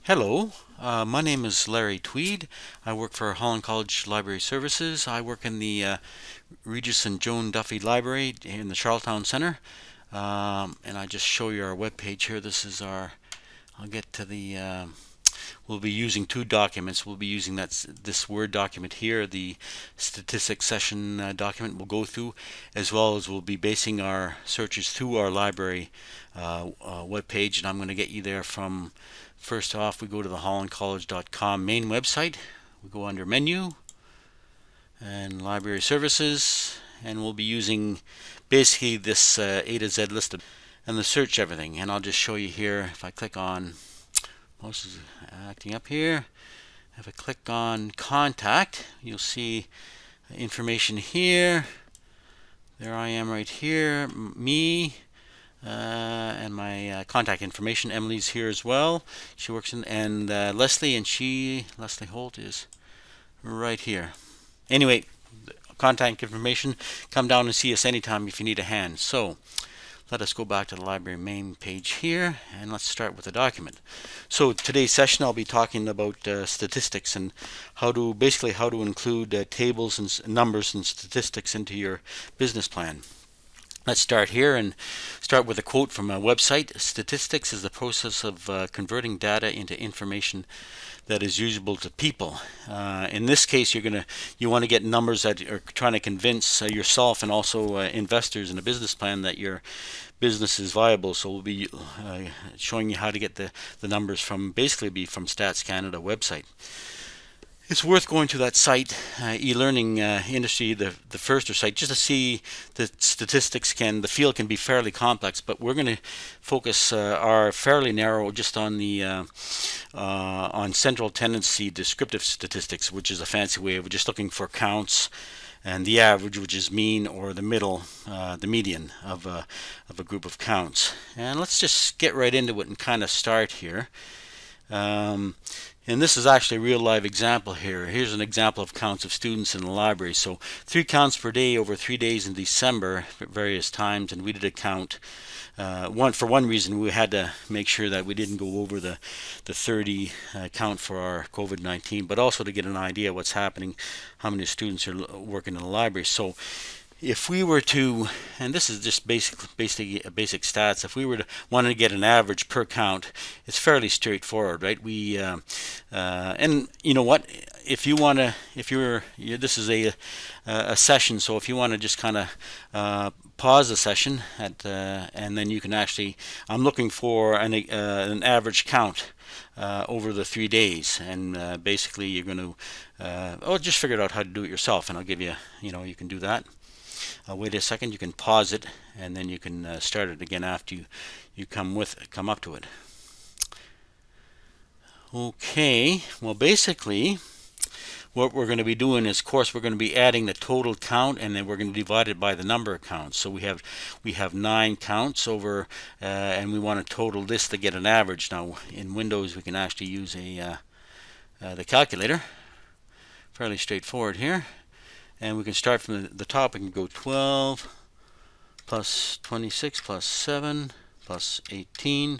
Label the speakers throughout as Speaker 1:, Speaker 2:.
Speaker 1: Hello, my name is Larry Tweed. I work for Holland College Library Services. I work in the Regis and Joan Duffy Library in the Charlottetown Center. And I just show you our web page here. This is I'll get to we'll be using two documents. We'll be using this Word document here, the statistics session document we'll go through, as well as we'll be basing our searches through our library web page. And I'm going to get you there from, first off, we go to the hollandcollege.com main website. We go under Menu and Library Services, and we'll be using basically this A to Z list and the search everything. And I'll just show you here. If I click on, mouse is acting up here. If I click on Contact, you'll see information here. There I am right here, me, and my contact information. Emily's here as well. She works in, and Leslie, and Leslie Holt is right here. Anyway, contact information. Come down and see us anytime if you need a hand. So let us go back to the library main page here, and let's start with the document. So today's session I'll be talking about statistics and how to include tables and numbers and statistics into your business plan. Let's start here and start with a quote from a website. Statistics is the process of converting data into information that is usable to people. In this case, you want to get numbers that are trying to convince yourself and also investors in a business plan that your business is viable. So we'll be showing you how to get the numbers from from Stats Canada website. It's worth going to that site, e-learning industry, the Firster site, just to see the statistics. The field can be fairly complex, but we're going to focus our fairly narrow just on the on central tendency descriptive statistics, which is a fancy way of just looking for counts, and the average, which is mean, or the middle, the median of a group of counts. And let's just get right into it and kind of start here. And this is actually a real live example here. Here's an example of counts of students in the library. So 3 counts per day over 3 days in December at various times, and we did a count. For one reason, we had to make sure that we didn't go over the 30 count for our COVID-19, but also to get an idea what's happening, how many students are working in the library. So if we were to, and this is just basic stats, if we were to want to get an average per count, it's fairly straightforward, right? And you know what? If you want to, this is a session, so if you want to just kind of pause the session and then you can actually, I'm looking for an average count over the 3 days, and basically you're going to, just figure out how to do it yourself, and I'll give you, you can do that. Wait a second, you can pause it, and then you can start it again after you come up to it. Okay, well, basically what we're going to be doing is, of course, we're going to be adding the total count, and then we're going to divide it by the number of counts. So we have 9 counts over, and we want to total this to get an average. Now in Windows we can actually use the calculator. Fairly straightforward here. And we can start from the top. We can go 12 plus 26 plus 7 plus 18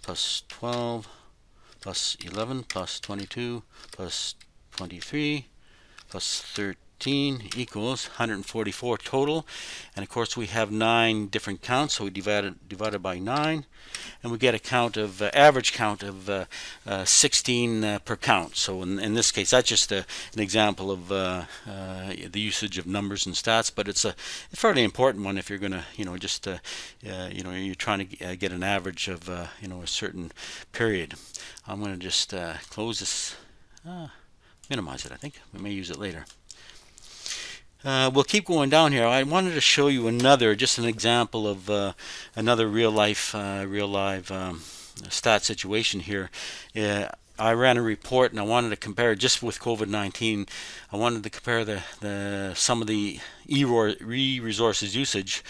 Speaker 1: plus 12 plus 11 plus 22 plus 23 plus 13 equals 144 total. And of course we have 9 different counts, so we divide it by 9, and we get a count of average count of 16 per count. So in this case, that's just an example of the usage of numbers and stats, but it's a fairly important one if you're going to you're trying to get an average of a certain period. I'm going to just close this, minimize it. I think we may use it later. We'll keep going down here. I wanted to show you just an example of another real live stat situation here. I ran a report, and I wanted to compare, just with COVID-19, I wanted to compare some of the e-resources usage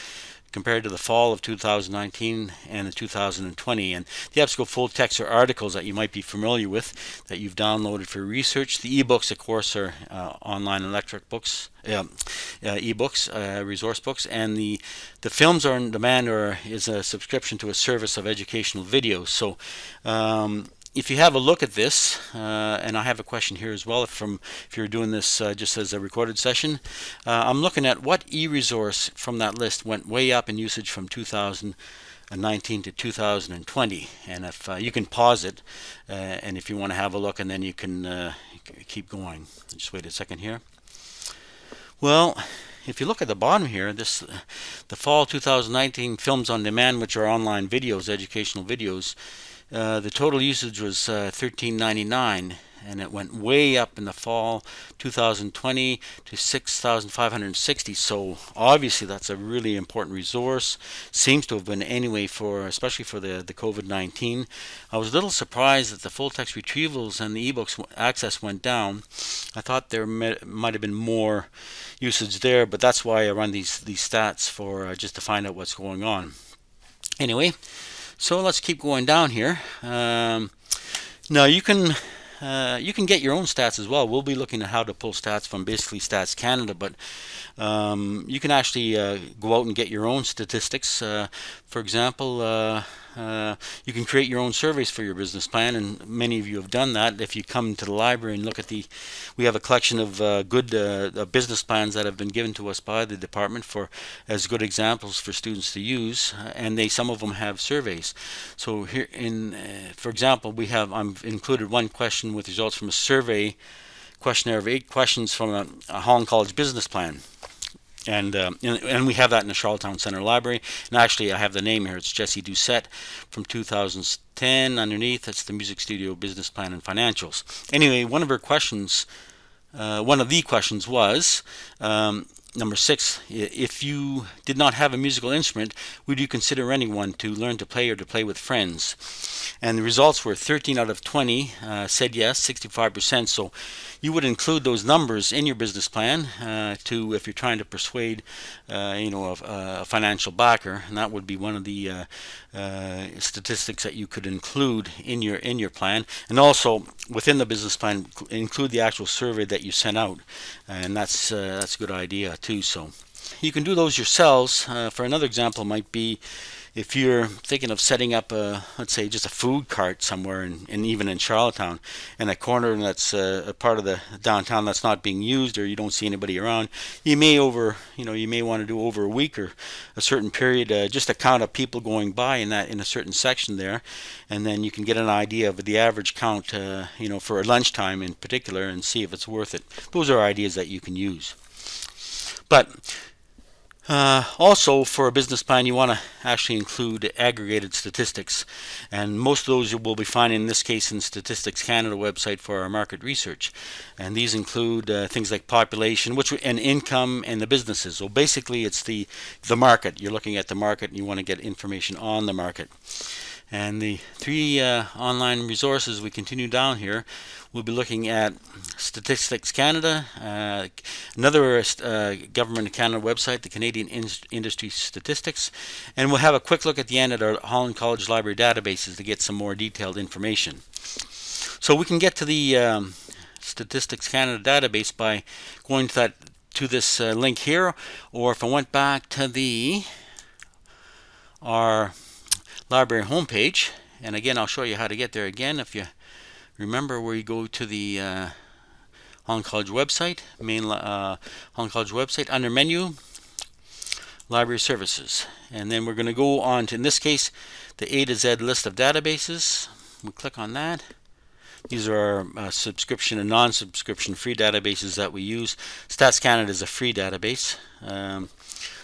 Speaker 1: compared to the fall of 2019 and the 2020. And the EBSCO full text are articles that you might be familiar with that you've downloaded for research. The ebooks, of course, are online electric books, ebooks, resource books, and the films are on demand, or is a subscription to a service of educational videos. So if you have a look at this, and I have a question here as well if you're doing this just as a recorded session, I'm looking at what e-resource from that list went way up in usage from 2019 to 2020, and if you can pause it, and if you want to have a look, and then you can keep going. Just wait a second here. Well, if you look at the bottom here, the fall 2019 films on demand, which are online videos, educational videos, the total usage was $13.99, and it went way up in the fall 2020 to 6,560. So obviously that's a really important resource. Seems to have been anyway, especially for the COVID-19. I was a little surprised that the full text retrievals and the ebooks access went down. I thought there might have been more usage there, but that's why I run these stats for just to find out what's going on. Anyway, so let's keep going down here. Now you can get your own stats as well. We'll be looking at how to pull stats from basically Stats Canada, but you can actually go out and get your own statistics. For example, you can create your own surveys for your business plan, and many of you have done that. If you come to the library and look at we have a collection of good business plans that have been given to us by the department as good examples for students to use, and some of them have surveys. So here, for example, I've included one question with results from a survey questionnaire of 8 questions from a Holland College business plan. And we have that in the Charlottetown Centre Library. And actually, I have the name here. It's Jesse Doucette from 2010. Underneath, it's the Music Studio Business Plan and Financials. Anyway, one of the questions was number 6. If you did not have a musical instrument, would you consider renting one to learn to play or to play with friends? And the results were 13 out of 20 said yes, 65%. So you would include those numbers in your business plan if you're trying to persuade a financial backer, and that would be one of the statistics that you could include in your plan. And also within the business plan, include the actual survey that you sent out, and that's a good idea too. So you can do those yourselves. For another example, might be if you're thinking of setting up let's say just a food cart somewhere, and even in Charlottetown, in a corner that's a part of the downtown that's not being used, or you don't see anybody around, you may want to do over a week or a certain period, just a count of people going by in a certain section there, and then you can get an idea of the average count, for lunchtime in particular, and see if it's worth it. Those are ideas that you can use. But also, for a business plan, you want to actually include aggregated statistics, and most of those you will be finding in this case in Statistics Canada website for our market research. And these include things like population, and income, and the businesses. So basically, it's the market. You're looking at the market, and you want to get information on the market. And the 3 online resources we continue down here, we'll be looking at Statistics Canada, another Government of Canada website, the Canadian Industry Statistics, and we'll have a quick look at the end at our Holland College Library databases to get some more detailed information. So we can get to the Statistics Canada database by going to this link here, or if I went back to our library homepage, and again I'll show you how to get there again. If you remember, where you go to the Holland College website, Holland College website, under menu, library services, and then we're going to go on to, in this case, the A to Z list of databases. We click on that. These are our subscription and non-subscription free databases that we use. Stats Canada is a free database,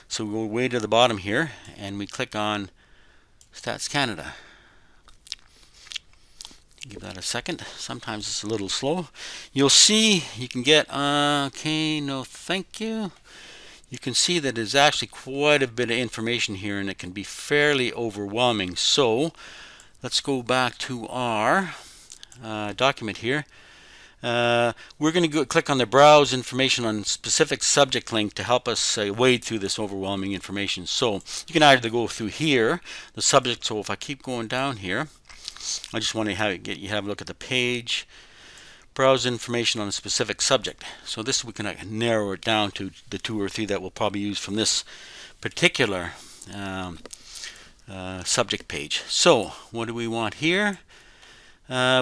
Speaker 1: so we go way to the bottom here, and we click on Stats Canada. Give that a second. Sometimes it's a little slow. You'll see you can get okay, no thank you. You can see that there's actually quite a bit of information here, and it can be fairly overwhelming. So let's go back to our document here. We're going to click on the browse information on specific subject link to help us wade through this overwhelming information. So you can either go through here, the subject. So if I keep going down here, I just want to have a look at the page, browse information on a specific subject. So this, we can narrow it down to the 2 or 3 that we'll probably use from this particular subject page. So what do we want here?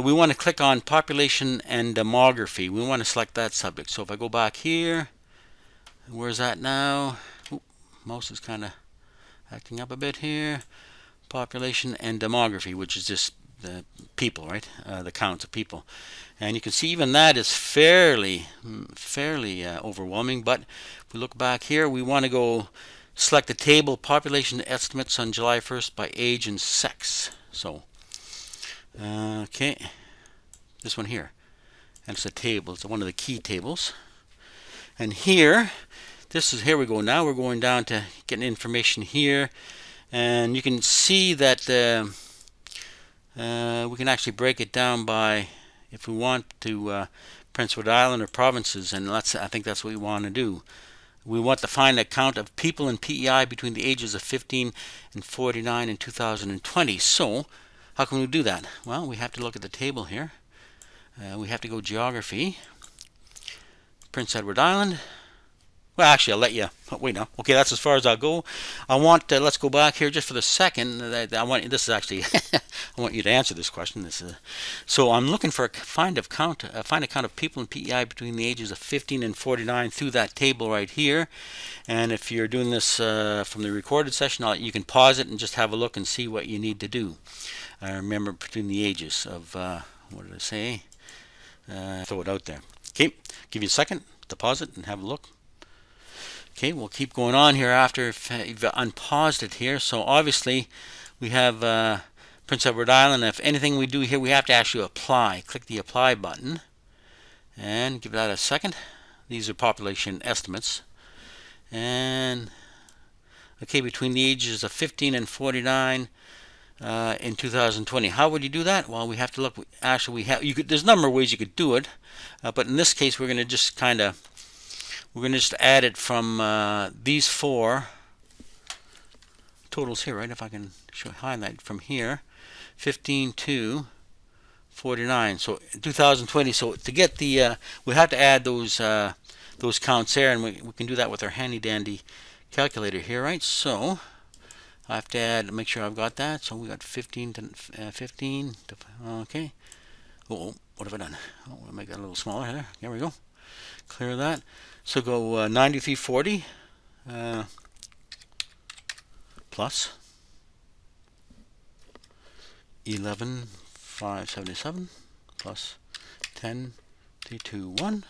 Speaker 1: we want to click on population and demography. We want to select that subject. So if I go back here, where's that now? Oop, mouse is kind of acting up a bit here. Population and demography, which is just the people, right? The counts of people. And you can see even that is fairly overwhelming. But if we look back here, we want to go select the table population estimates on July 1st by age and sex. So, okay, this one here. And it's a table. It's one of the key tables. And here, here we go. Now we're going down to getting information here. And you can see that we can actually break it down by, if we want to, Prince Edward Island or provinces, and I think that's what we want to do. We want to find a count of people in PEI between the ages of 15 and 49 in 2020. So, how can we do that? Well, we have to look at the table here. We have to go geography, Prince Edward Island. Well, actually, I'll let you wait now. Okay, that's as far as I'll go. I want let's go back here just for the second. I want this is actually I want you to answer this question. So I'm looking for find a count of people in PEI between the ages of 15 and 49 through that table right here. And if you're doing this from the recorded session, you can pause it and just have a look and see what you need to do. Remember between the ages of what did I say? Throw it out there. Okay, give you a second to pause it and have a look. Okay, we'll keep going on here after you've unpaused it here. So obviously we have Prince Edward Island. If anything we do here, we have to actually apply. Click the apply button and give that a second. These are population estimates. And okay, between the ages of 15 and 49 in 2020. How would you do that? Well, we have to look. Actually, there's a number of ways you could do it, but in this case, we're going to just add it from these four totals here, right? If I can highlight from here, 15 to 49. So 2020. So to get the, we have to add those counts there, and we can do that with our handy dandy calculator here, right? So I have to add, make sure I've got that. So we got 15 to 15. Okay. Oh, what have I done? Oh, I'll make that a little smaller there. There we go. Clear that. So go 9340 plus 11577 plus 10321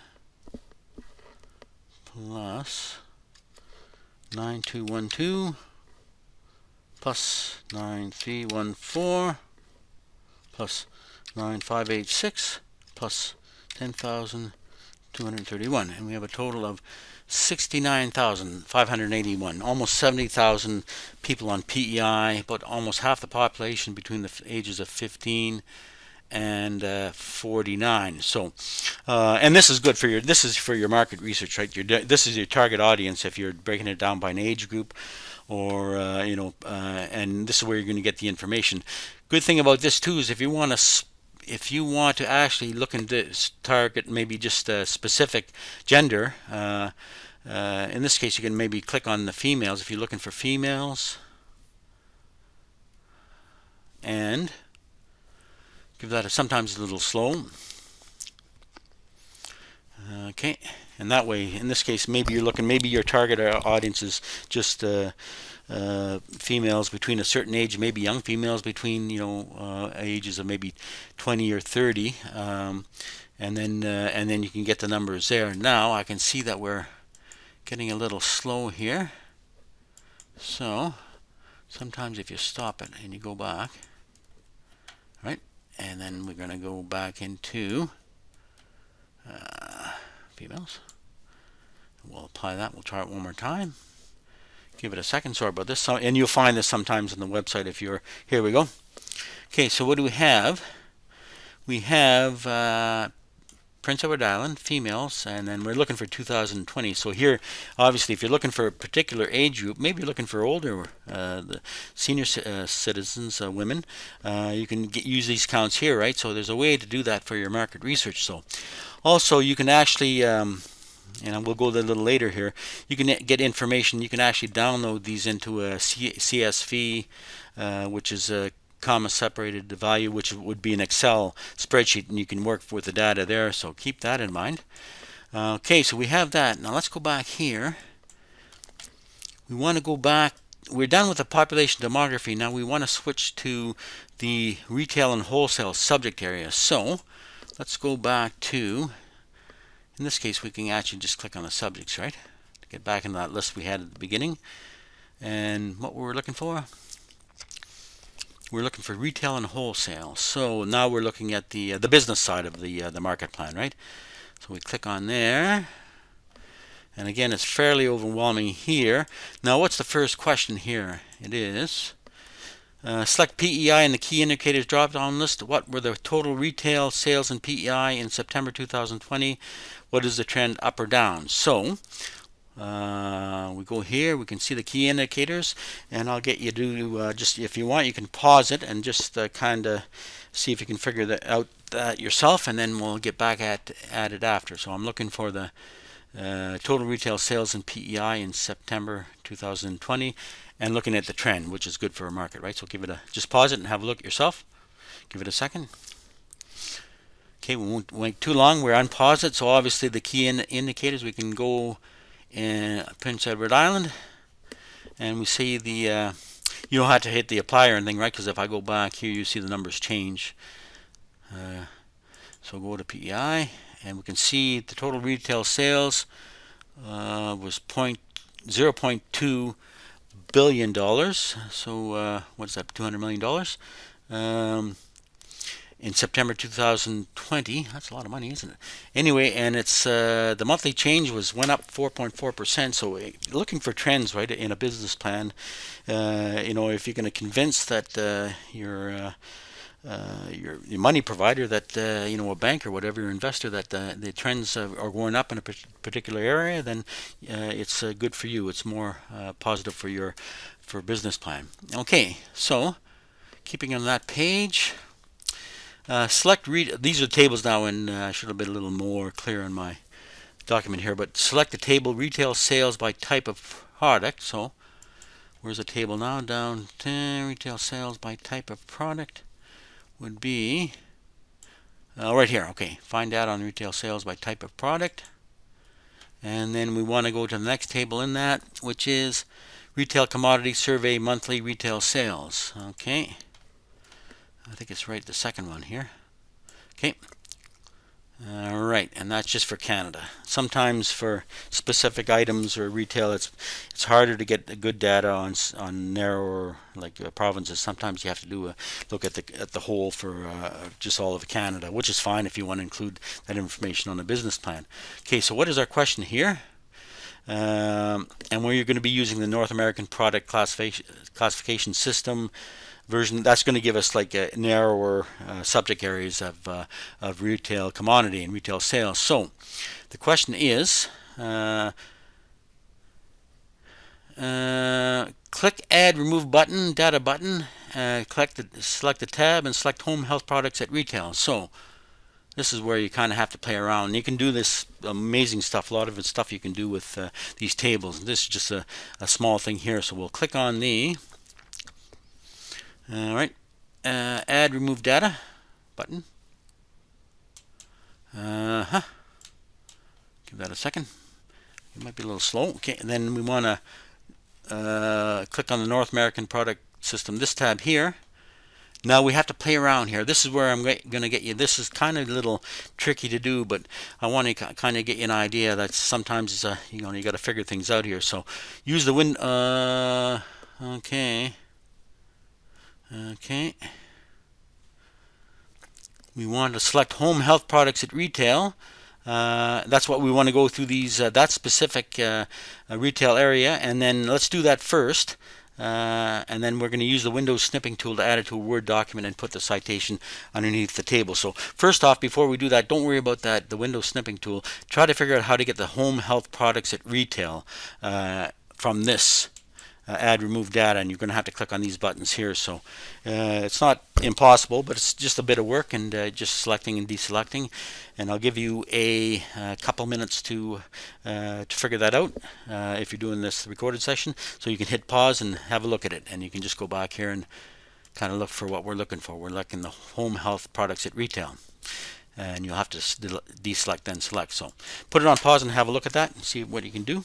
Speaker 1: plus 9212 plus 9314 plus 9586 plus 10,231, and we have a total of 69,581, almost 70,000 people on PEI, but almost half the population between the ages of 15 and 49. So, and this is good for your market research, right? This is your target audience if you're breaking it down by an age group, or and this is where you're going to get the information. Good thing about this too is if you want to actually look into target maybe just a specific gender, in this case you can maybe click on the females if you're looking for females, and give that sometimes a little slow. Okay, and that way, in this case, maybe your target audience is just females between a certain age, maybe young females between ages of maybe 20 or 30, and then you can get the numbers there. Now I can see that we're getting a little slow here. So sometimes if you stop it and you go back, right, and then we're going to go back into females. We'll apply that. We'll try it one more time. Give it a second. Sorry about this. And you'll find this sometimes on the website if you're... Here we go. Okay, so what do we have? We have Prince Edward Island, females, and then we're looking for 2020. So here, obviously, if you're looking for a particular age group, maybe you're looking for older, the senior citizens, women, you can use these counts here, right? So there's a way to do that for your market research. So also, you can actually... and we'll go a little later here, you can get information. You can actually download these into a CSV, which is comma separated value, which would be an Excel spreadsheet, and you can work with the data there, so keep that in mind. Okay, so we have that. Now let's go back here. We want to go back. We're done with the population demography. Now we want to switch to the retail and wholesale subject area. So let's go back to, in this case, we can actually just click on the subjects, right? To get back into that list we had at the beginning. And what we're looking for? We're looking for retail and wholesale. So now we're looking at the business side of the market plan, right? So we click on there. And again, it's fairly overwhelming here. Now, what's the first question here? It is, select PEI in the key indicators drop-down list. What were the total retail sales in PEI in September 2020? What is the trend, up or down? So, we go here, we can see the key indicators, and I'll get you to just, if you want, you can pause it and just kind of see if you can figure that out yourself, and then we'll get back at it after. So I'm looking for the total retail sales in PEI in September 2020, and looking at the trend, which is good for a market, right? So give it just pause it and have a look yourself. Give it a second. Okay, we won't wait too long. We're unpaused it, so obviously the key indicators, we can go in Prince Edward Island, and we see the, you don't have to hit the apply or anything, right? Because if I go back here, you see the numbers change. So go to PEI, and we can see the total retail sales was $0.2 billion. So what's that, $200 million? In September 2020, that's a lot of money, isn't it? Anyway, and it's the monthly change went up 4.4%. So looking for trends, right, in a business plan. You know, if you're going to convince that your money provider, that you know, a bank or whatever, your investor, that the trends are going up in a particular area, then it's good for you. It's more positive for business plan. Okay, so keeping on that page. Select these are tables now, and I should have been a little more clear on my document here, but select the table retail sales by type of product. So where's the table now? Down to retail sales by type of product would be right here. Okay, find out on retail sales by type of product, and then we want to go to the next table in that, which is retail commodity survey monthly retail sales. Okay, I think it's right, the second one here. Okay. All right, and that's just for Canada. Sometimes for specific items or retail, it's harder to get good data on narrower, like provinces. Sometimes you have to do a look at the whole for just all of Canada, which is fine if you want to include that information on the business plan. Okay, so what is our question here? And where you're going to be using the North American Product Classification System version, that's going to give us like a narrower subject areas of retail commodity and retail sales. So the question is, click Add Remove button, Data button, select the tab and select Home Health Products at Retail. So this is where you kind of have to play around. You can do this amazing stuff. A lot of it's stuff you can do with these tables. This is just a small thing here. So we'll click on the Add Remove Data button. Give that a second. It might be a little slow. Okay, and then we want to click on the North American Product System, this tab here. Now we have to play around here. This is where I'm going to get you. This is kind of a little tricky to do, but I want to kind of get you an idea that sometimes it's you got to figure things out here. So use the okay. We want to select Home Health Products at Retail. That's what we want to go through these that specific retail area, and then let's do that first. And then we're going to use the Windows Snipping tool to add it to a Word document and put the citation underneath the table. So first off, before we do that, don't worry about the Windows Snipping tool. Try to figure out how to get the Home Health Products at Retail from this Add Remove Data, and you're going to have to click on these buttons here. So it's not impossible, but it's just a bit of work, and just selecting and deselecting. And I'll give you a couple minutes to figure that out if you're doing this recorded session. So you can hit pause and have a look at it, and you can just go back here and kind of look for what we're looking for. We're looking the home health products at retail. And you'll have to deselect then select. So put it on pause and have a look at that and see what you can do.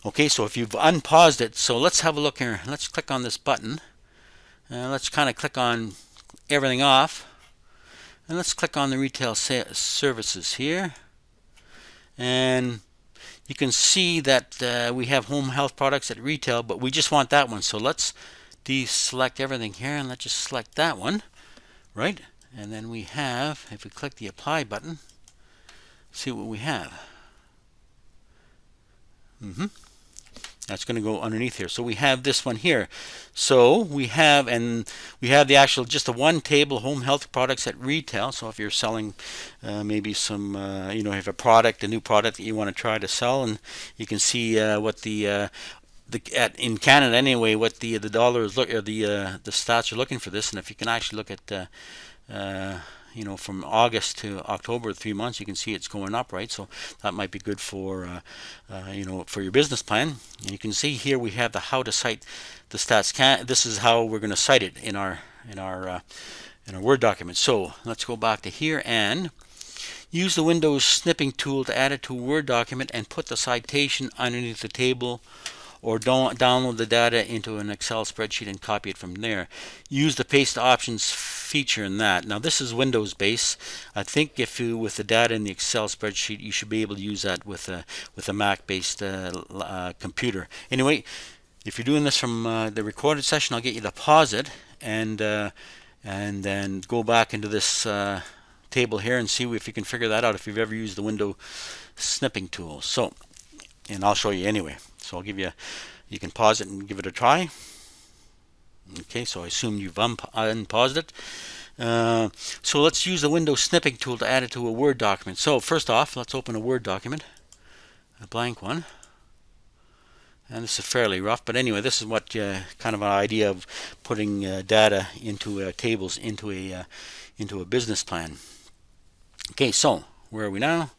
Speaker 1: Okay, so if you've unpaused it, so let's have a look here. Let's click on this button. Let's kind of click on everything off. And let's click on the retail services here. And you can see that we have home health products at retail, but we just want that one. So let's deselect everything here and let's just select that one, right? And then we have, if we click the apply button, see what we have. That's going to go underneath here. So we have this one here. So we have the actual, just the one table, home health products at retail. So if you're selling maybe some, you have a new product that you want to try to sell, and you can see what in Canada anyway, what the dollars look, or the stats are looking for this. And if you can actually look at from August to October, 3 months, you can see it's going up, right? So that might be good for for your business plan. And you can see here we have the how to cite the stats. This is how we're going to cite it in our Word document. So let's go back to here and use the Windows snipping tool to add it to a Word document and put the citation underneath the table, or download the data into an Excel spreadsheet and copy it from there. Use the paste options feature in that. Now this is Windows based. I think if you, with the data in the Excel spreadsheet, you should be able to use that with a Mac based computer. Anyway, if you're doing this from the recorded session, I'll get you to pause it and then go back into this table here and see if you can figure that out if you've ever used the Windows snipping tool. So, and I'll show you anyway. So I'll give you, you can pause it and give it a try. Okay, so I assume you've unpaused it. So let's use the Windows snipping tool to add it to a Word document. So first off, let's open a Word document, a blank one. And this is fairly rough, but anyway, this is what kind of an idea of putting data into tables into a business plan. Okay, so where are we now?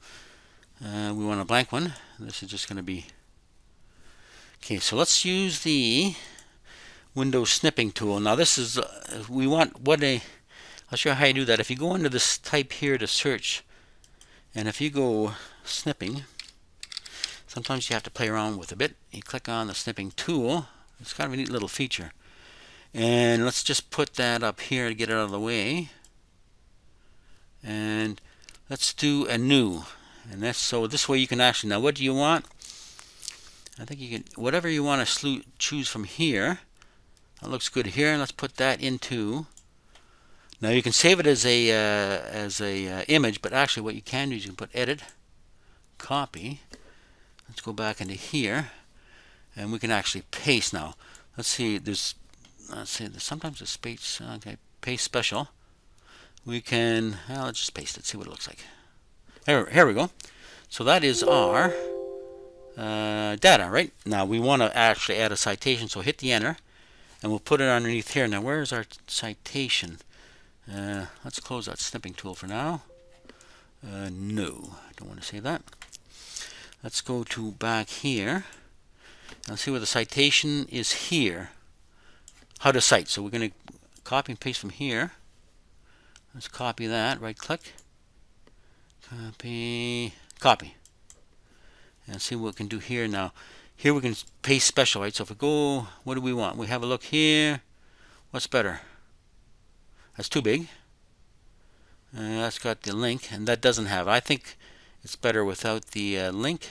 Speaker 1: We want a blank one. This is just going to be. Okay, so let's use the Windows snipping tool. Now this is, we want I'll show you how you do that. If you go into this type here to search, and if you go snipping, sometimes you have to play around with a bit. You click on the snipping tool. It's kind of a neat little feature. And let's just put that up here to get it out of the way. And let's do a new. And that's, so this way you can actually, now what do you want? I think you can, whatever you want to choose from here. That looks good here, and let's put that into. Now you can save it as a image, but actually what you can do is you can put edit, copy. Let's go back into here, and we can actually paste now. Let's see, there's sometimes the space. Okay, paste special. We can, let's just paste it. See what it looks like. Here we go. So that is our data, right? Now we want to actually add a citation, so hit the enter, and we'll put it underneath here. Now where's our citation? Let's close that snipping tool for now. No, I don't want to save that. Let's go to back here and see where the citation is here. How to cite. So we're going to copy and paste from here. Let's copy that, right click, copy, and see what we can do here. Now here we can paste special, right? So if we go, what do we want? We have a look here. What's better? That's too big. That's got the link, and that doesn't have it. I think it's better without the link.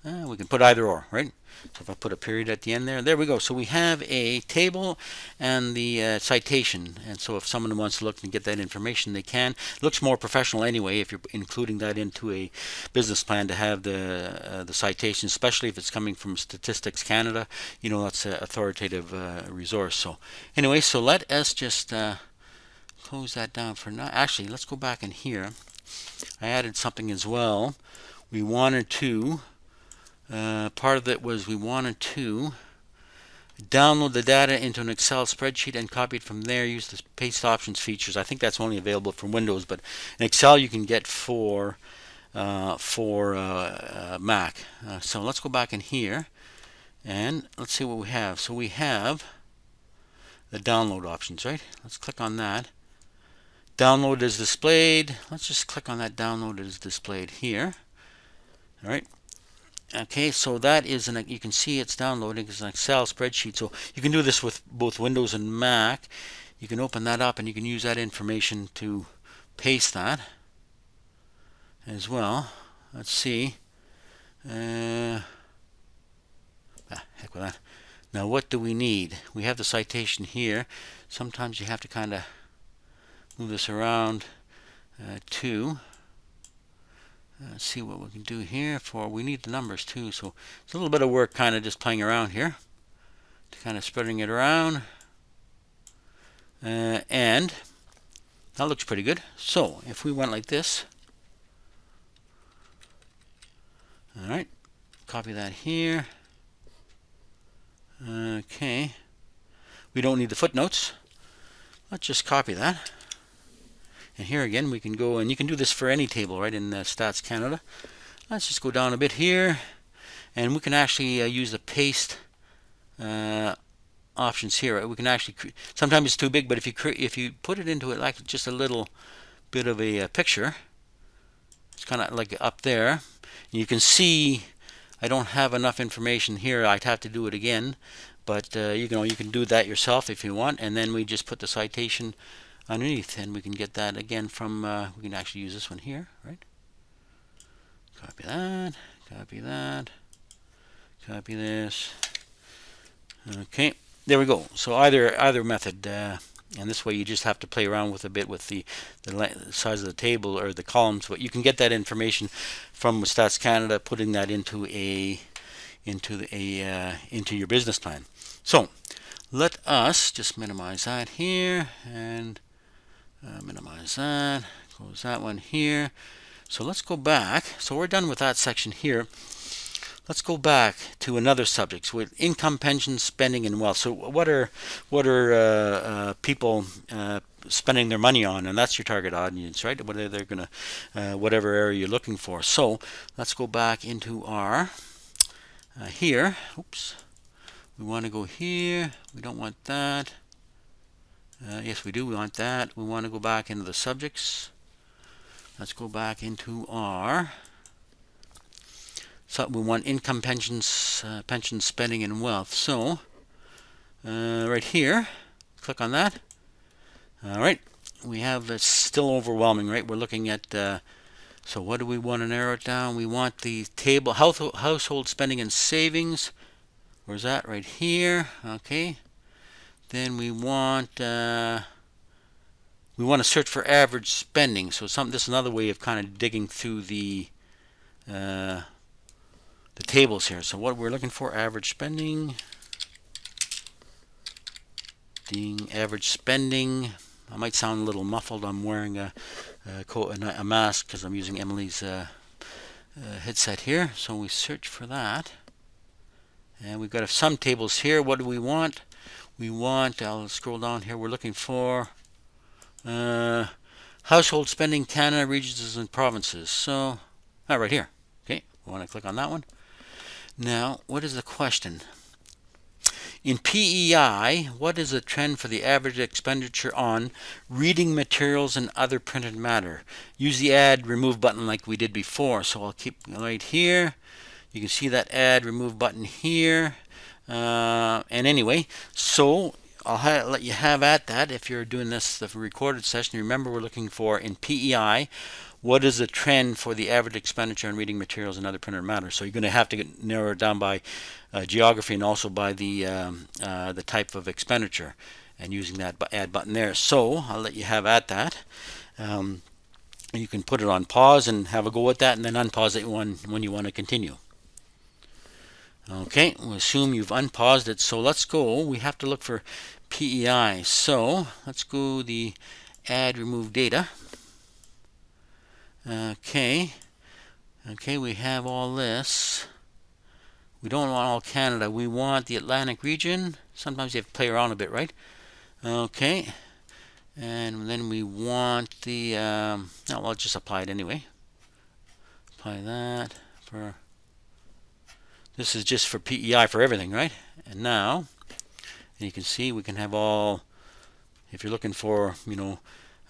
Speaker 1: We can put either or, right? So if I put a period at the end there we go. So we have a table and the citation, and so if someone wants to look and get that information, they can. It looks more professional anyway if you're including that into a business plan to have the citation, especially if it's coming from Statistics Canada. You know, that's an authoritative resource. So anyway, so let us just close that down for now. Actually, let's go back in here. I added something as well. We wanted to. Part of it was we wanted to download the data into an Excel spreadsheet and copy it from there. Use the paste options features. I think that's only available for Windows, but in Excel you can get for Mac. So let's go back in here and let's see what we have. So we have the download options, right? Let's click on that. Download is displayed. Let's just click on that download is displayed here. All right. Okay, so that is you can see it's downloading. It's an Excel spreadsheet. So you can do this with both Windows and Mac. You can open that up and you can use that information to paste that as well. Let's see. Heck with that. Now what do we need? We have the citation here. Sometimes you have to kind of move this around to see what we can do here for. We need the numbers too, so it's a little bit of work kind of just playing around here to kind of spreading it around, and that looks pretty good. So if we went like this, all right, copy that here. Okay, we don't need the footnotes. Let's just copy that. And here again, we can go, and you can do this for any table, right, in Stats Canada. Let's just go down a bit here, and we can actually use the paste options here. Right? We can actually, sometimes it's too big, but if you put it into it like just a little bit of a picture, it's kind of like up there. You can see I don't have enough information here. I'd have to do it again, but you can do that yourself if you want, and then we just put the citation underneath, and we can get that again from, we can actually use this one here, right? Copy that, copy that, copy this. Okay, there we go. So either method, and this way you just have to play around with a bit with the size of the table or the columns, but you can get that information from Stats Canada, putting that into your business plan. So let us just minimize that here and minimize that, close that one here. So let's go back. So we're done with that section here. Let's go back to another subject with income, pension, spending, and wealth. So what are people spending their money on? And that's your target audience, right? Whether they're going to whatever area you're looking for. So let's go back into our here. Oops. We want to go here. We don't want that. Yes, we do. We want that. We want to go back into the subjects. Let's go back into our. So we want income, pensions, pension, spending, and wealth. So right here, click on that. All right. We have it's still overwhelming, right? We're looking at. So what do we want to narrow it down? We want the table household spending and savings. Where's that? Right here. Okay. Then we want to search for average spending. So this is another way of kind of digging through the tables here. So what we're looking for, average spending. Average spending. I might sound a little muffled. I'm wearing a mask because I'm using Emily's headset here. So we search for that. And we've got some tables here. What do we want? We want, I'll scroll down here, we're looking for household spending, Canada, regions, and provinces. So, right here. Okay, we want to click on that one. Now, what is the question? In PEI, what is the trend for the average expenditure on reading materials and other printed matter? Use the add remove button like we did before. So I'll keep right here. You can see that add remove button here. And anyway, so I'll let you have at that if you're doing the recorded session. Remember, we're looking for in PEI, what is the trend for the average expenditure on reading materials and other printed matter? So you're going to have to narrow it down by geography and also by the type of expenditure, and using that add button there. So I'll let you have at that. You can put it on pause and have a go at that, and then unpause it when you want to continue. Okay, we'll assume you've unpaused it. So let's go. We have to look for PEI. So let's go the add remove data. Okay, we have all this. We don't want all Canada. We want the Atlantic region. Sometimes you have to play around a bit, right? Okay, and then we want the. No, I'll just apply it anyway. Apply that for. This is just for PEI for everything, right? And now, And you can see we can have all, if you're looking for,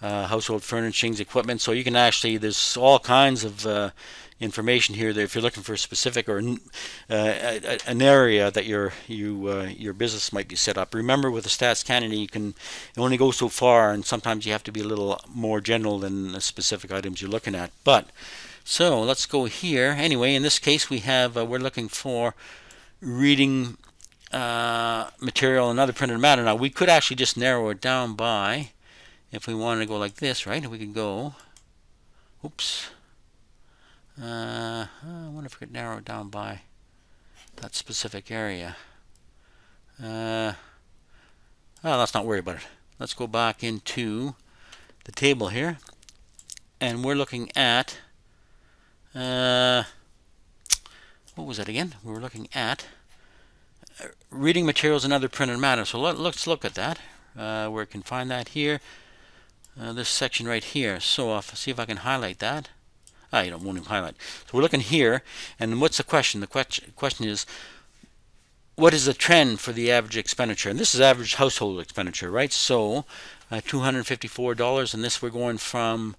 Speaker 1: household furnishings, equipment. So you can actually, there's all kinds of information here that if you're looking for a specific or an area that your business might be set up. Remember, with the Stats Canada, you can only go so far, and sometimes you have to be a little more general than the specific items you're looking at. But so let's go here. Anyway, in this case, we have we're looking for reading material and other printed matter. Now we could actually just narrow it down by, if we wanted to go like this, right? We could go, oops. I wonder if we could narrow it down by that specific area. Let's not worry about it. Let's go back into the table here, and we're looking at what was that again? We were looking at reading materials and other printed matter. So let's look at that. Where we can find that here. This section right here. So I'll see if I can highlight that. You won't even highlight. So we're looking here, and what's the question? The question is, what is the trend for the average expenditure? And this is average household expenditure, right? So $254, and this we're going from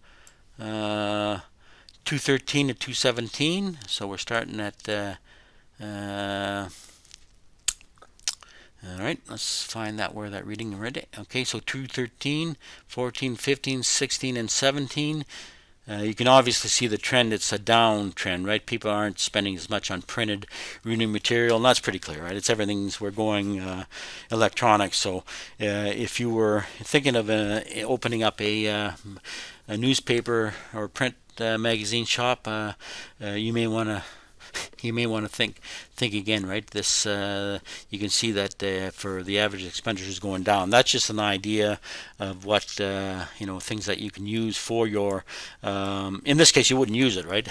Speaker 1: 213 to 217. So we're starting at all right, let's find that where that reading already. Okay, so 213, 14, 15, 16, and 17. You can obviously see the trend. It's a down trend, right? People aren't spending as much on printed reading material, and that's pretty clear, right? It's everything's, we're going electronic. So if you were thinking of opening up a newspaper or print magazine shop, you may want to think again, right? This you can see that for the average expenditure is going down. That's just an idea of what things that you can use for your. In this case, you wouldn't use it, right?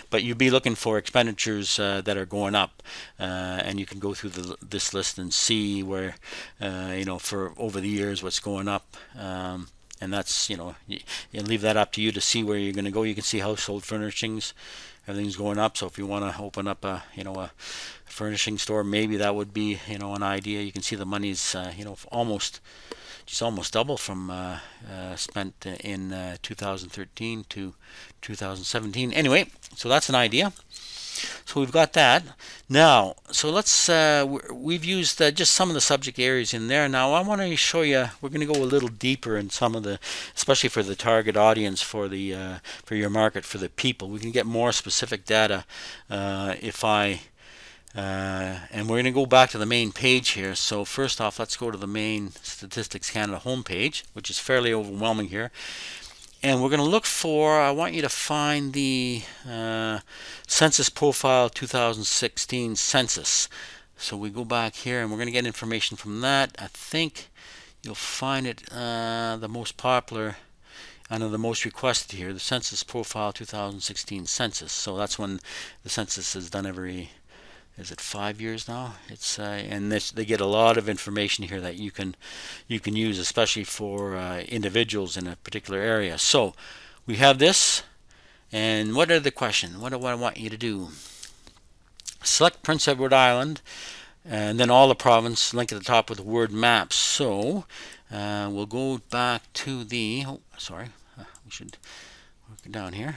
Speaker 1: But you'd be looking for expenditures that are going up, and you can go through this list and see where for over the years what's going up. And that's you leave that up to you to see where you're going to go. You can see household furnishings. Everything's going up, so if you want to open up a furnishing store, maybe that would be an idea. You can see the money's almost double from spent in 2013 to 2017. Anyway, so that's an idea. So we've got that. Now, so let's, we've used just some of the subject areas in there. Now I want to show you, we're going to go a little deeper in some of the, especially for the target audience, for your market, for the people. We can get more specific data and we're going to go back to the main page here. So first off, let's go to the main Statistics Canada homepage, which is fairly overwhelming here. And we're going to look for, I want you to find the Census Profile 2016 Census. So we go back here and we're going to get information from that. I think you'll find it the most popular and the most requested here, the Census Profile 2016 Census. So that's when the census is done every, is it 5 years now? It's and they get a lot of information here that you can use, especially for individuals in a particular area. So we have this, and what are the question? What do I want you to do? Select Prince Edward Island, and then all the province. Link at the top with the word maps. So we'll go back to the. Oh, sorry, we should work it down here.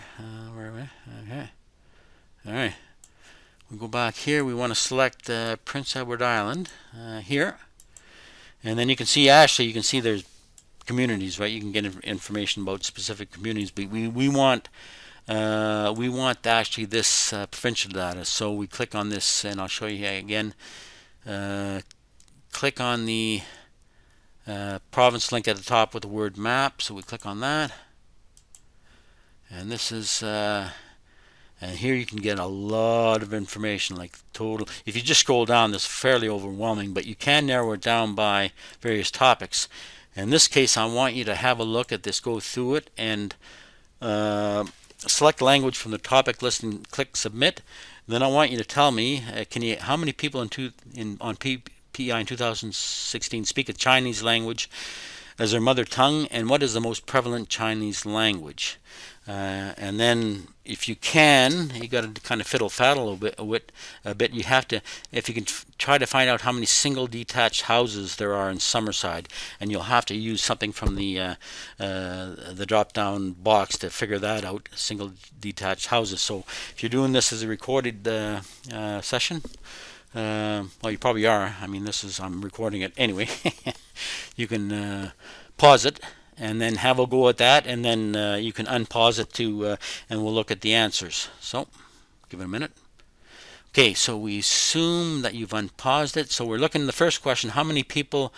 Speaker 1: Where are we? Okay. All right. We go back here, we want to select Prince Edward Island here, and then you can see, actually you can see there's communities, right? You can get information about specific communities, but we want actually this provincial data. So we click on this, and I'll show you again. Click on the province link at the top with the word map. So we click on that, and this is and here you can get a lot of information, like total. If you just scroll down, this is fairly overwhelming, but you can narrow it down by various topics. In this case, I want you to have a look at this, go through it, and select language from the topic list and click submit. Then I want you to tell me, how many people on PEI in 2016 speak a Chinese language? as their mother tongue, and what is the most prevalent Chinese language? And then, if you can, you got to kind of fiddle-faddle a bit. You have to, if you can try to find out how many single detached houses there are in Summerside, and you'll have to use something from the drop-down box to figure that out. Single detached houses. So, if you're doing this as a recorded session, well, you probably are. I mean, I'm recording it anyway. You can pause it and then have a go at that, and then you can unpause it too, and we'll look at the answers. So, give it a minute. Okay, so we assume that you've unpaused it. So we're looking at the first question: how many people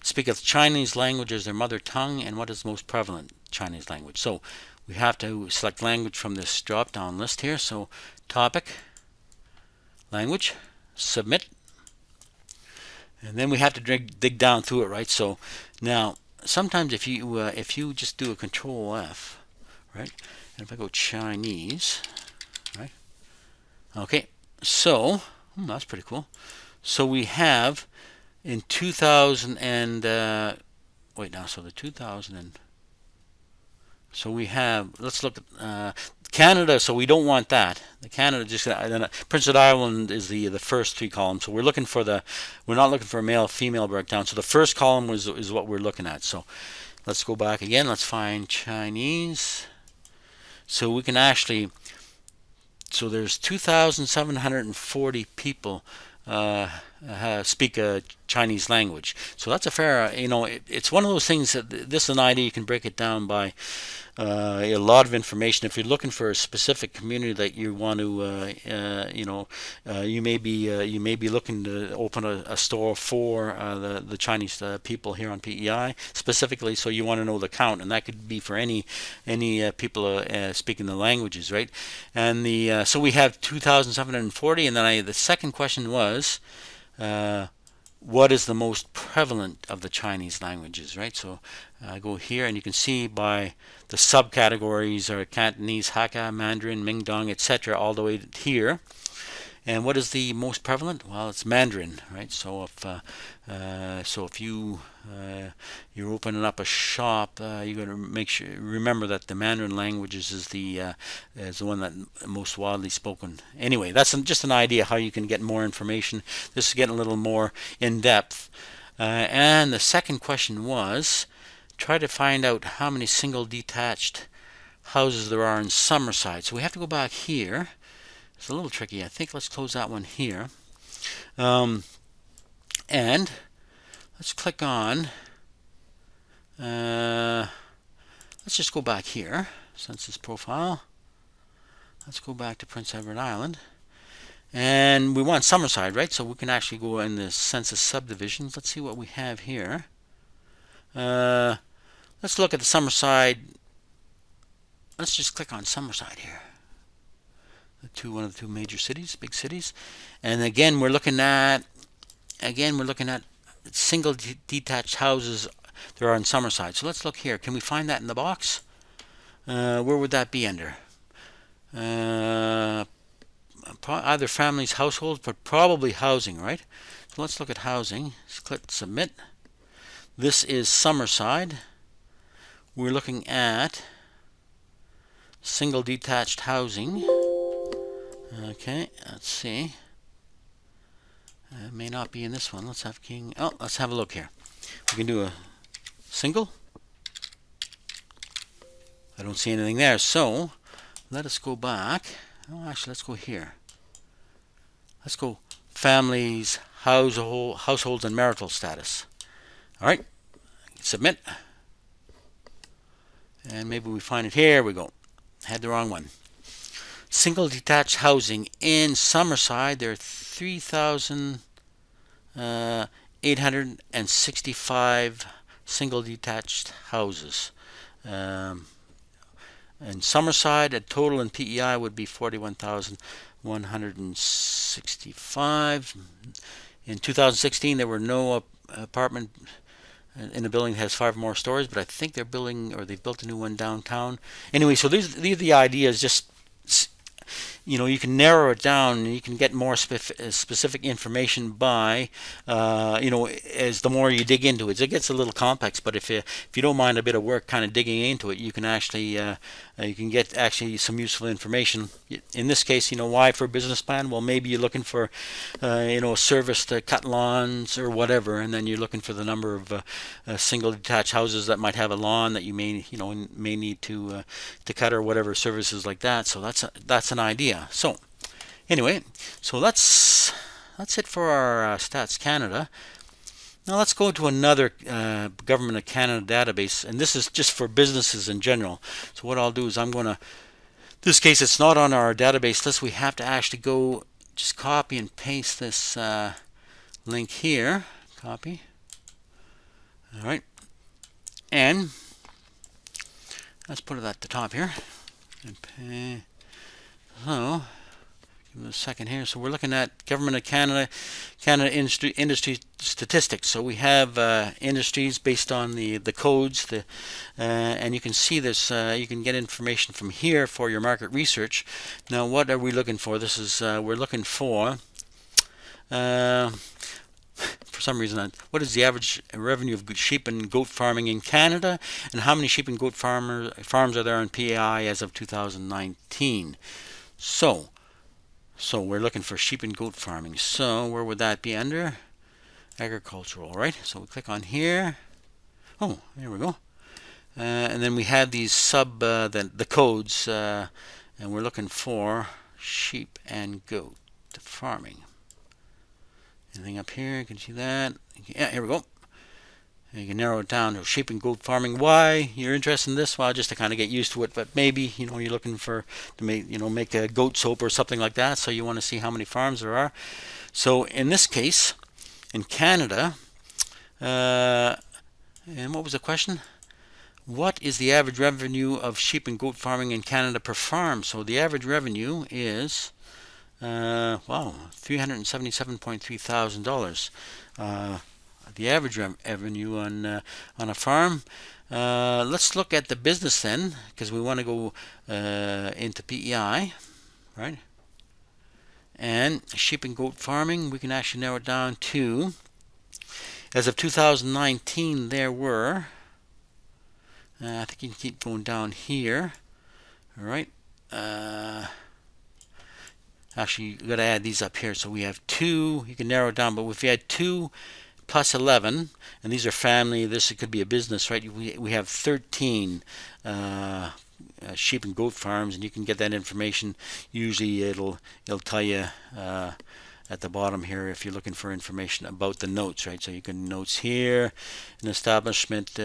Speaker 1: speak a Chinese language as their mother tongue, and what is the most prevalent Chinese language? So we have to select language from this drop-down list here. So topic, language, submit, and then we have to dig down through it, right? So now, sometimes if you just do a Control F, right, and if I go Chinese, right, okay, so that's pretty cool. So we have in 2000 and so the 2000 and so we have, let's look at Canada. So we don't want that. The Canada Prince Edward Island is the first three columns. So we're not looking for a male female breakdown. So the first column is what we're looking at. So let's go back again. Let's find Chinese. So we can actually, so there's 2,740 people speak a Chinese language. So that's a fair, it's one of those things that this is an idea. You can break it down by a lot of information. If you're looking for a specific community that you want to, you may be looking to open a store for the Chinese people here on PEI specifically. So you want to know the count, and that could be for any people speaking the languages, right? And so we have 2,740, and then the second question was, what is the most prevalent of the Chinese languages, right? So I go here, and you can see by the subcategories are Cantonese, Hakka, Mandarin, Mingdong, etc., all the way here. And what is the most prevalent? Well, it's Mandarin, right? So if you're opening up a shop, you're going to remember that the Mandarin languages is the one that most widely spoken. Anyway, that's just an idea how you can get more information. This is getting a little more in depth. And the second question was, try to find out how many single detached houses there are in Summerside. So we have to go back here. It's a little tricky. I think let's close that one here. And let's click on, let's just go back here, census profile. Let's go back to Prince Edward Island. And we want Summerside, right? So we can actually go in the census subdivisions. Let's see what we have here. Let's look at the Summerside. Let's just click on Summerside here. One of the two major cities, big cities. And again, we're looking at single detached houses there are in Summerside. So let's look here. Can we find that in the box? Where would that be under? Either families, households, but probably housing, right? So let's look at housing. Let's click submit. This is Summerside. We're looking at single detached housing. Okay, let's see. It may not be in this one. Let's have let's have a look here. We can do a single. I don't see anything there. So let us go back. Oh, actually, let's go here. Let's go families, households, and marital status. All right, submit. And maybe we find it here. We go. Had the wrong one. Single detached housing in Summerside, there are 3,865 single detached houses. In Summerside, a total in PEI would be 41,165. In 2016, there were no apartment in a building that has 5 or more stories, but I think they're building, or they built a new one downtown. Anyway, so these are the ideas. Just you can narrow it down, and you can get more specific information by as the more you dig into it. It gets a little complex, but if you don't mind a bit of work kind of digging into it, you can actually you can get actually some useful information. In this case, why for a business plan? Well, maybe you're looking for a service to cut lawns or whatever, and then you're looking for the number of single detached houses that might have a lawn that you may need to cut, or whatever services like that. So that's an idea. So anyway, so that's it for our Stats Canada. Now let's go to another Government of Canada database, and this is just for businesses in general. So what I'll do is in this case it's not on our database list. We have to actually go just copy and paste this link here. Copy. All right. And let's put it at the top here. And so give it a second here. So we're looking at Government of Canada industry statistics. So we have industries based on the codes, and you can see this. You can get information from here for your market research. Now, what are we looking for? This is we're looking for. For some reason, what is the average revenue of sheep and goat farming in Canada, and how many sheep and goat farms are there on PEI as of 2019? So we're looking for sheep and goat farming. So where would that be? Under agricultural, right? So we click on here. Oh, there we go. And then we have these the codes, and we're looking for sheep and goat farming. Anything up here? You can see that. Yeah, here we go. And you can narrow it down to sheep and goat farming. Why you're interested in this? Well, just to kind of get used to it. But maybe you're looking to make a goat soap or something like that. So you want to see how many farms there are. So in this case, in Canada, and what was the question? What is the average revenue of sheep and goat farming in Canada per farm? So the average revenue is $377.3 thousand. The average revenue on a farm. Let's look at the business then, because we want to go into PEI, right? And sheep and goat farming, we can actually narrow it down to, as of 2019, there were, I think you can keep going down here, all right? Actually, you got to add these up here. So we have 2. You can narrow it down, but if you had 2 plus 11, and these are family, this could be a business, right? We have 13 sheep and goat farms, and you can get that information. Usually, it'll tell you at the bottom here if you're looking for information about the notes, right? So you can notes here, an establishment.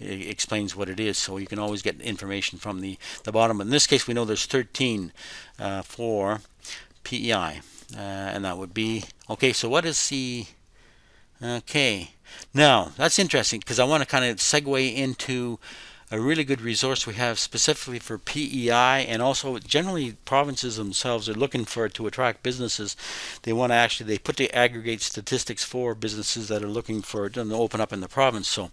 Speaker 1: It explains what it is, so you can always get information from the bottom. But in this case, we know there's 13 for PEI, and that would be okay. So what is the okay? Now that's interesting, because I want to kind of segue into a really good resource we have specifically for PEI, and also generally provinces themselves are looking for it to attract businesses. They want to they put the aggregate statistics for businesses that are looking for it to open up in the province. So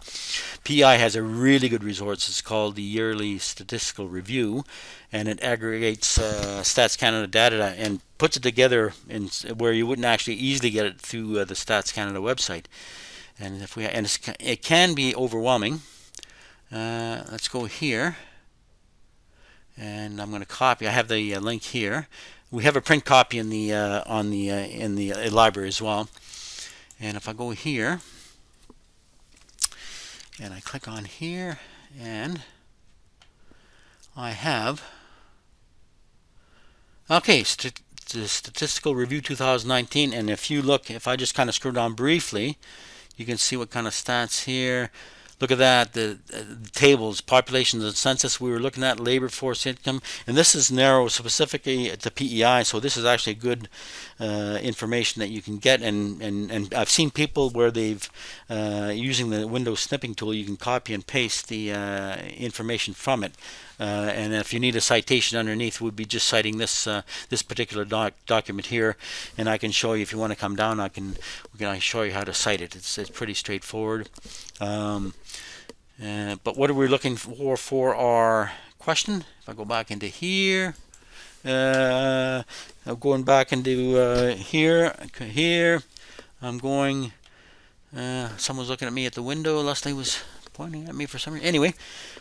Speaker 1: PEI has a really good resource. It's called the Yearly Statistical Review, and it aggregates Stats Canada data and puts it together in where you wouldn't actually easily get it through the Stats Canada website. And it can be overwhelming. Let's go here, and I'm going to copy. I have the link here. We have a print copy in the in the library as well. And if I go here, and I click on here, and I have the Statistical Review 2019. And if I just kind of scroll down briefly, you can see what kind of stats here. Look at that, the tables, populations and census we were looking at, labor force income, and this is narrow specifically to PEI, so this is actually good information that you can get, and I've seen people where they've, using the Windows snipping tool, you can copy and paste the information from it. And if you need a citation underneath, we'd be just citing this this particular document here, and I can show you if you want to come down. I can show you how to cite it. It's pretty straightforward. But what are we looking for our question? If I go back into here, I'm going back into here. I'm going. Someone's looking at me at the window. Leslie was pointing at me for some reason. Anyway,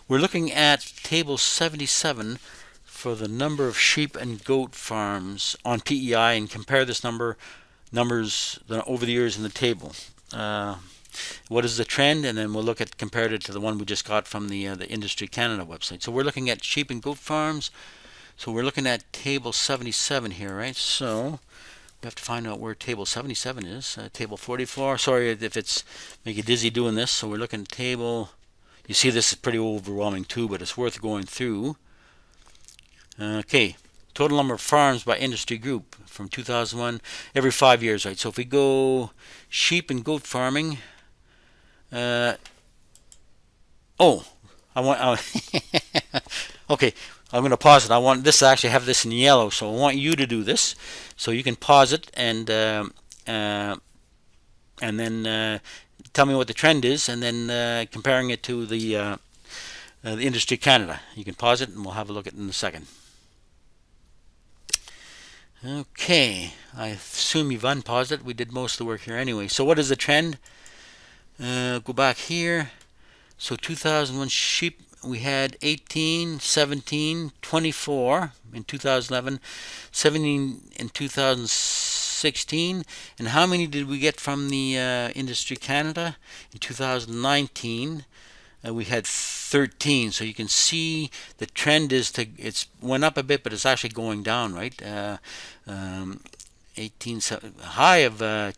Speaker 1: we're looking at table 77 for the number of sheep and goat farms on PEI, and compare this numbers over the years in the table. What is the trend? And then we'll look at compared it to the one we just got from the Industry Canada website. So we're looking at sheep and goat farms. So we're looking at table 77 here, right? So we have to find out where table 77 is. Table 44. Sorry if it's make you dizzy doing this. So we're looking at table. You see this is pretty overwhelming too, but it's worth going through. Okay. Total number of farms by industry group from 2001, every 5 years, right? So if we go sheep and goat farming, I want. Okay, I'm going to pause it. I want this to actually have this in yellow, so I want you to do this. So you can pause it and then tell me what the trend is, and then comparing it to the Industry Canada. You can pause it, and we'll have a look at it in a second. Okay, I assume you've unpaused it. We did most of the work here anyway. So what is the trend? Go back here. So 2001 sheep, we had 18, 17, 24 in 2011, 17 in 2016. And how many did we get from the Industry Canada? In 2019, we had 13. So you can see the trend is it's went up a bit, but it's actually going down, right? 18 high of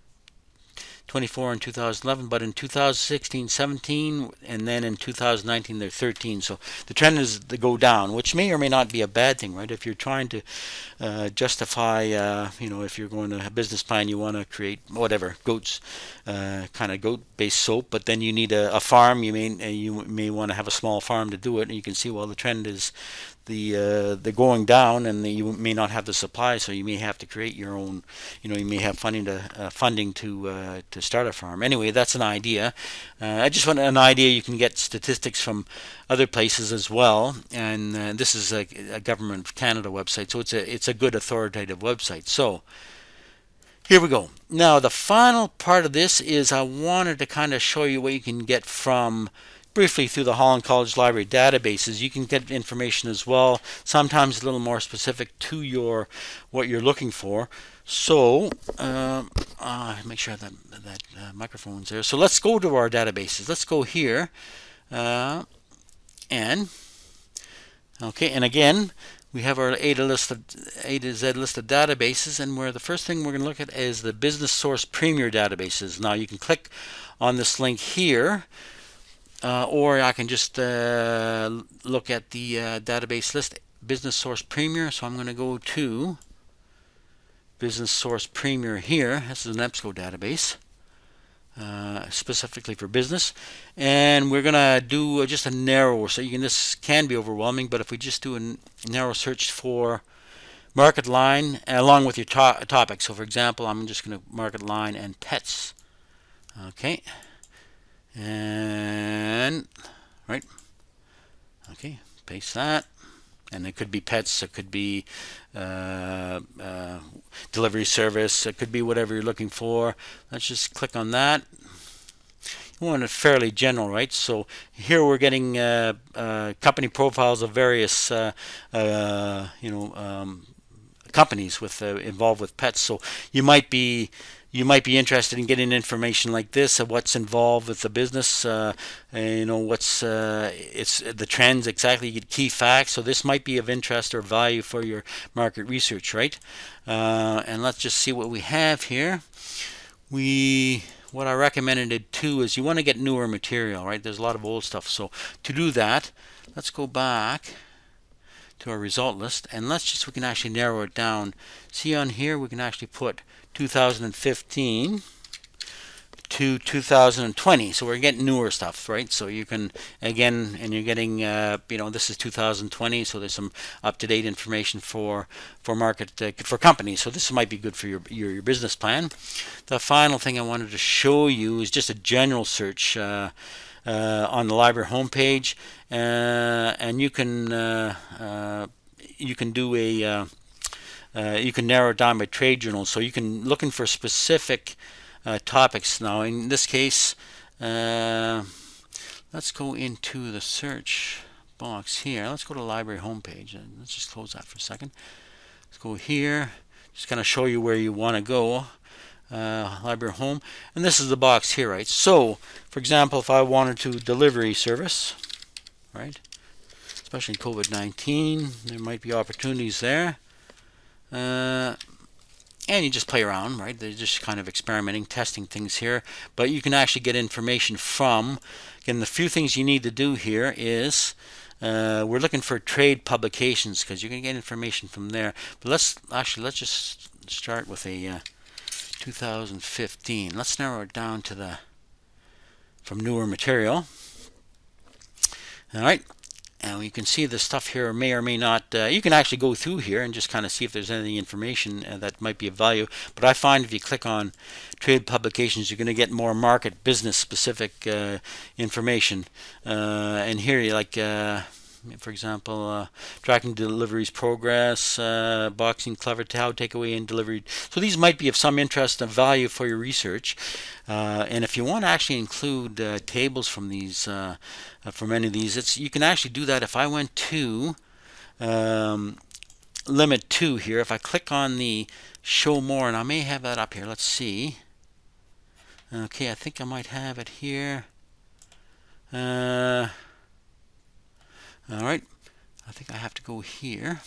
Speaker 1: 24 in 2011, but in 2016, 17, and then in 2019 they're 13. So the trend is to go down, which may or may not be a bad thing, right? If you're trying to justify, if you're going to a business plan, you want to create whatever goats, kind of goat-based soap, but then you need a farm. You may want to have a small farm to do it, and you can see the trend is the going down, and you may not have the supply, so you may have to create your own. You may have funding to start a farm. Anyway, that's an idea. I just want an idea. You can get statistics from other places as well, and this is a Government of Canada website, so it's a good authoritative website. So here we go. Now the final part of this is I wanted to kind of show you what you can get from briefly through the Holland College Library databases. You can get information as well, sometimes a little more specific to what you're looking for. So make sure that microphone's there. So let's go to our databases. Let's go here, and again we have our A to Z list of databases, and the first thing we're going to look at is the Business Source Premier databases. Now you can click on this link here. Or I can just look at the database list, Business Source Premier. So I'm going to go to Business Source Premier here. This is an EBSCO database, specifically for business. And we're going to do just a narrow, so this can be overwhelming, but if we just do a narrow search for market line along with your topic. So for example, I'm just going to market line and pets. Okay. And paste that, and it could be pets, it could be delivery service, it could be whatever you're looking for. Let's just click on that. You want it fairly general, right? So here we're getting company profiles of various companies involved with pets. So you might be interested in getting information like this of what's involved with the business, what's it's the trends exactly, you get key facts. So this might be of interest or value for your market research, right? And let's just see what we have here. What I recommended too is you want to get newer material, right? There's a lot of old stuff. So to do that, let's go back to our result list, and we can actually narrow it down. See on here, we can actually put 2015 to 2020. So we're getting newer stuff, right? So you can, again, and you're getting, this is 2020, so there's some up-to-date information for market, for companies. So this might be good for your business plan. The final thing I wanted to show you is just a general search on the library homepage, and you can do you can narrow it down by trade journals, so you can looking for specific topics. Now in this case, let's go into the search box here. Let's go to the library homepage, and let's just close that for a second. Let's go here, just kind of show you where you want to go. Library home, and this is the box here, right? So for example, if I wanted to delivery service, right, especially COVID-19, there might be opportunities there, and you just play around, right? They're just kind of experimenting, testing things here, but you can actually get information from, again, the few things you need to do here is we're looking for trade publications, because you can get information from there. But let's just start with a 2015. Let's narrow it down to from newer material. All right, and you can see the stuff here may or may not. You can actually go through here and just kind of see if there's any information that might be of value. But I find if you click on trade publications, you're going to get more market, business specific information. And here, you like, for example, tracking deliveries progress, boxing clever how takeaway and delivery. So these might be of some interest and value for your research. And if you want to actually include tables from these, from any of these, you can actually do that. If I went to limit 2 here, if I click on the show more, and I may have that up here. Let's see. Okay, I think I might have it here. Alright, I think I have to go here,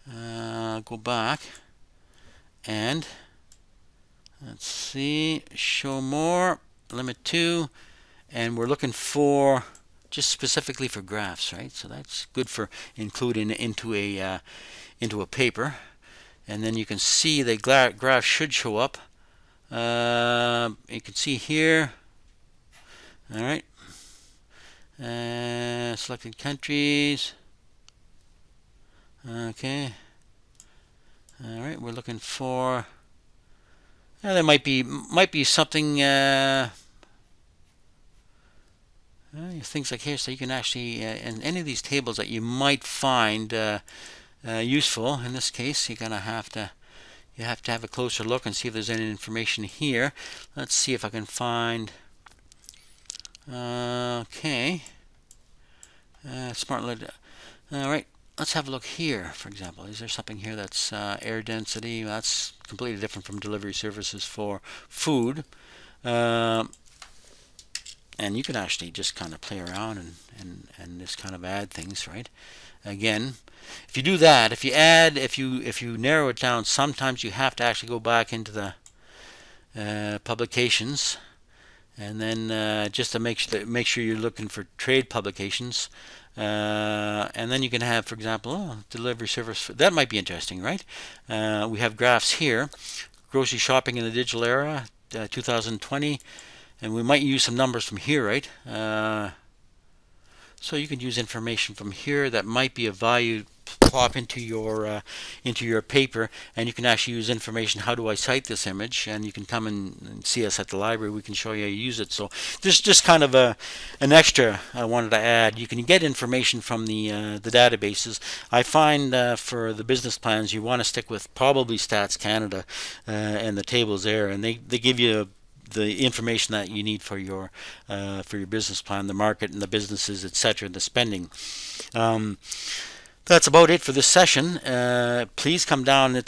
Speaker 1: go back, and let's see, show more, limit 2, and we're looking for just specifically for graphs, right? So that's good for including into a paper, and then you can see the graph should show up. You can see here. All right. Selected countries. Okay. All right, we're looking for. There might be something. Things like here, so you can actually in any of these tables that you might find useful. In this case, you're gonna have to. You have to have a closer look and see if there's any information here. Let's see if I can find. Okay. Smart lid. All right. Let's have a look here. For example, is there something here that's air density? That's completely different from delivery services for food. And you can actually just kind of play around and just kind of add things, right? Again, if you do that, if you narrow it down, sometimes you have to actually go back into the publications, and then just to make sure you're looking for trade publications, and then you can have, for example, delivery service. That might be interesting, right? We have graphs here, grocery shopping in the digital era, 2020, and we might use some numbers from here, right? So you can use information from here that might be of value, plop into your paper, and you can actually use information. How do I cite this image? And you can come and see us at the library. We can show you how you use it. So this is just kind of an extra I wanted to add. You can get information from the databases. I find for the business plans, you want to stick with probably Stats Canada and the tables there, and they give you the information that you need for your business plan, the market and the businesses, etc., the spending. That's about it for this session. Please come down.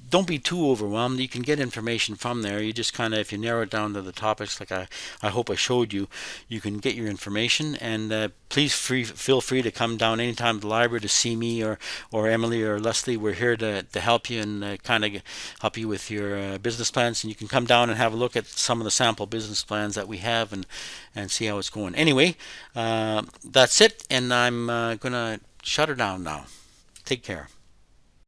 Speaker 1: Don't be too overwhelmed. You can get information from there. You just kind of, if you narrow it down to the topics like I hope I showed you, you can get your information. And please feel free to come down anytime to the library to see me or Emily or Leslie. We're here to help you and kind of help you with your business plans. And you can come down and have a look at some of the sample business plans that we have and see how it's going. Anyway, that's it. And I'm going to shut her down now. Take care.